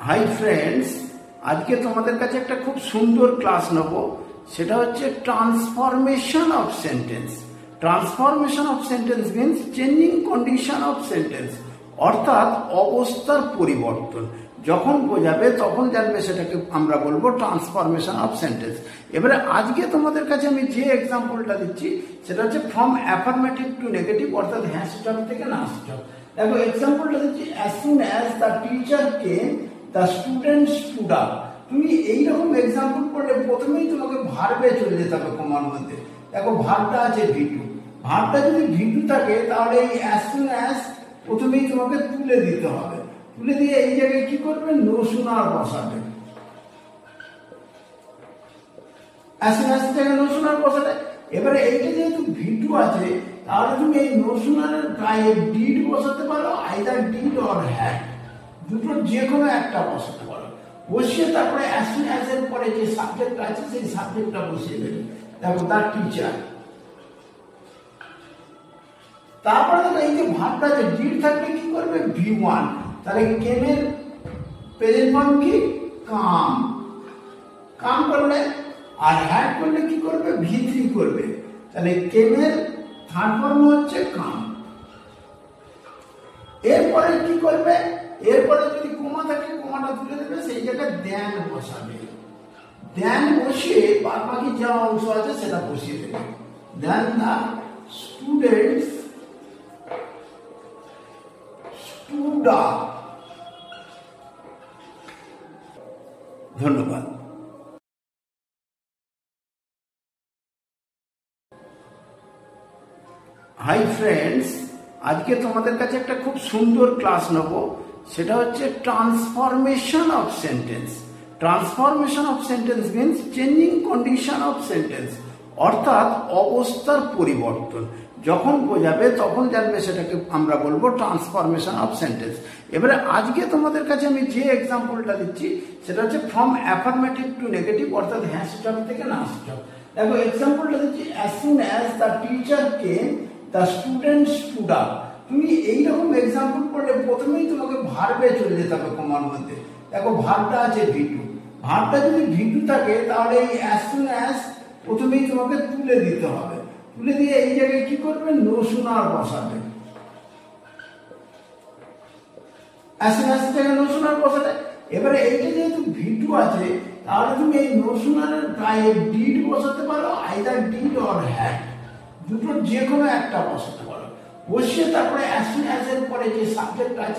Hi friends, আজকে তোমাদের কাছে একটা খুব সুন্দর ক্লাস নেব। সেটা হচ্ছে transformation of sentence. Transformation of sentence means changing condition of sentence, অর্থাৎ অবস্থার পরিবর্তন। যখন বোঝাবে তখন জানবে সেটাকে আমরা বলবো ট্রান্সফরমেশন অফ সেন্টেন্স। এবারে আজকে তোমাদের কাছে আমি যে এক্সাম্পলটা দিচ্ছি সেটা হচ্ছে ফ্রম অ্যাফার্মেটিভ টু নেগেটিভ, অর্থাৎ হ্যাঁ স্টপ থেকে না স্টপ। দেখো এক্সাম্পলটা দিচ্ছি, as soon as the teacher came the student stood up. তুমি এইরকম এক্সাম্পল পড়লে প্রথমেই তোমাকে ভার্বে চলে যেতে হবে কমার মধ্যে। দেখো ভার্বটা আছে ভিটু, ভার্বটা যদি ভিটু থাকে তাহলে এই অ্যাজ সুন অ্যাজ প্রথমেই তোমাকে তুলে দিতে হবে। তুলে দিয়ে এই জায়গায় কি করবে, নো সুনার বসাবে। অ্যাজ সুন অ্যাজ জায়গায় নো সুনার বসাবে। এবারে এইটা যেহেতু ভিটু আছে তাহলে তুমি এই নো সুনারের গায়ে ডিড বসাতে পারো, আইদার ডিড অর হ্যাড, দুটোর যে কোনো একটা বসাতে পারো। বসিয়ে তারপরে অ্যাজ সুন অ্যাজ এর পরে যে সাবজেক্ট আছে সেই সাবজেক্টটা বসিয়ে দেবে। দেখো তার টিচার। তারপরে দেখো এই যে ভাবটা আছে ডিড থাকলে কি করবে, V1। তাহলে কেমের প্রেজেন্ট ফর্ম কি, কাম। কাম করলে আর হ্যাড করলে কি করবে, V3 করবে। তাহলে কেমের থার্ড ফর্ম হচ্ছে কাম। এরপরে কি করবে, এরপরে যদি কোমা থাকে কোমাটা তুলে দেবে, সেই জায়গায় দেন বসাবে। দেন বসিয়ে বাদ বাকি যা অংশ আছে সেটা বসিয়ে দেবে। দেন দা স্টুডেন্টস স্টুড আপ। ধন্যবাদ। হাই ফ্রেন্ডস, আজকে তোমাদের কাছে একটা খুব সুন্দর ক্লাস নেব। সেটা হচ্ছে transformation of sentence. Transformation of sentence means changing condition of sentence, অর্থাৎ অবস্থার পরিবর্তন। যখন বোঝাবে তখন জানবে সেটাকে আমরা বলবো ট্রান্সফরমেশন অফ সেন্টেন্স। এবারে আজকে তোমাদের কাছে আমি যে এক্সাম্পলটা দিচ্ছি সেটা হচ্ছে ফ্রম অ্যাফার্মেটিভ টু নেগেটিভ, অর্থাৎ হ্যাঁ স্টপ থেকে না স্টপ। দেখো এক্সাম্পলটা দিচ্ছি, as soon as the teacher came the student stood up. তুমি এইরকম এক্সাম্পল পড়লে প্রথমেই তোমাকে ভার্বে চলে যেতে হবে কমার মধ্যে। দেখো ভার্বটা আছে ভিটু, ভার্বটা যদি ভিটু থাকে তাহলে এই অ্যাজ সুন অ্যাজ প্রথমেই তোমাকে তুলে দিতে হবে। তুলে দিয়ে এই জায়গায় কি করবে, নো সুনার বসাবে। অ্যাজ সুন অ্যাজ জায়গায় নো সুনার বসাবে। এবারে এইটা যেহেতু ভিটু আছে তাহলে তুমি এই নো সুনারের গায়ে ডিড বসাতে পারো, আইদার ডিড অর হ্যাড, দুটোর যে কোনো একটা বসাতে পারো। বসিয়ে তারপরে অ্যাজ সুন অ্যাজ এর পরে যে সাবজেক্ট আছে